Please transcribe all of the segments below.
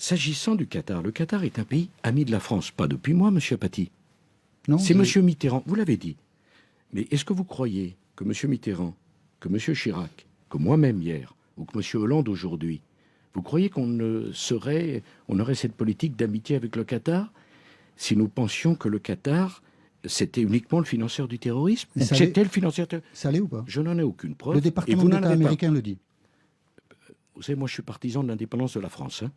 S'agissant du Qatar, le Qatar est un pays ami de la France. Pas depuis moi, monsieur Paty. Non, C'est monsieur Mitterrand, vous l'avez dit. Mais est-ce que vous croyez que monsieur Mitterrand, que monsieur Chirac, que moi-même hier, ou que monsieur Hollande aujourd'hui, vous croyez qu'on aurait cette politique d'amitié avec le Qatar si nous pensions que le Qatar, c'était uniquement le financeur du terrorisme? C'était le financeur du terrorisme? Ça l'est ou pas? Je n'en ai aucune preuve. Le département d'État américain le dit. Vous savez, moi je suis partisan de l'indépendance de la France. Hein.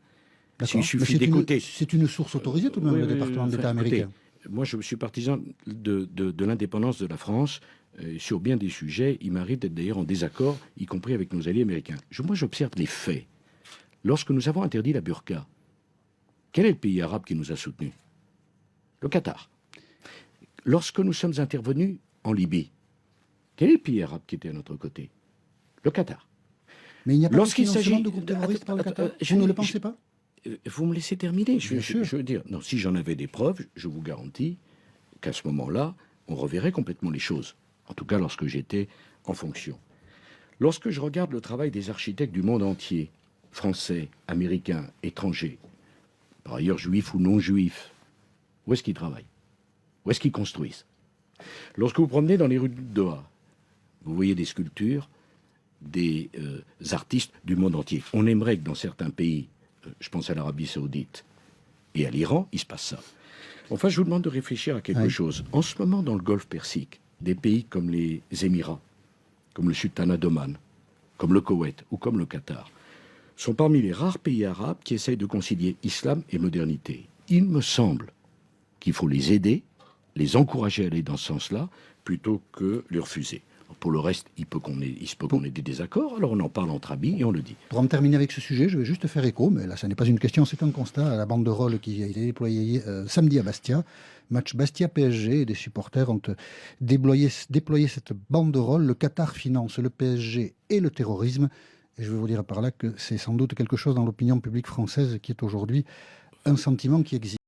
D'accord. S'il suffit d'écouter. C'est une source autorisée tout de même, le département d'État américain. Moi je suis partisan de l'indépendance de la France. Sur bien des sujets, il m'arrive d'être d'ailleurs en désaccord, y compris avec nos alliés américains. Moi j'observe les faits. Lorsque nous avons interdit la burqa, quel est le pays arabe qui nous a soutenus? Le Qatar. Lorsque nous sommes intervenus en Libye, quel est le pays arabe qui était à notre côté? Le Qatar. Mais il n'y a pas de financement de groupes terroristes par le Qatar? Vous ne le pensez pas? Vous me laissez terminer. Je veux dire, non, si j'en avais des preuves, je vous garantis qu'à ce moment-là, on reverrait complètement les choses. En tout cas, lorsque j'étais en fonction. Lorsque je regarde le travail des architectes du monde entier, français, américains, étrangers, par ailleurs juifs ou non juifs, où est-ce qu'ils travaillent? Où est-ce qu'ils construisent? Lorsque vous promenez dans les rues de Doha, vous voyez des sculptures, des artistes du monde entier. On aimerait que dans certains pays, je pense à l'Arabie Saoudite et à l'Iran, il se passe ça. Enfin, je vous demande de réfléchir à quelque chose. En ce moment, dans le Golfe Persique, des pays comme les Émirats, comme le Sultanat d'Oman, comme le Koweït ou comme le Qatar, sont parmi les rares pays arabes qui essayent de concilier islam et modernité. Il me semble qu'il faut les aider, les encourager à aller dans ce sens-là, plutôt que les refuser. Pour le reste, il se peut qu'on ait des désaccords, alors on en parle entre amis et on le dit. Pour en terminer avec ce sujet, je vais juste faire écho, mais là, ça n'est pas une question, c'est un constat, à la banderole qui a été déployée samedi à Bastia. Match Bastia-PSG, et des supporters ont déployé cette banderole. Le Qatar finance le PSG et le terrorisme. Et je veux vous dire par là que c'est sans doute quelque chose dans l'opinion publique française qui est aujourd'hui un sentiment qui existe.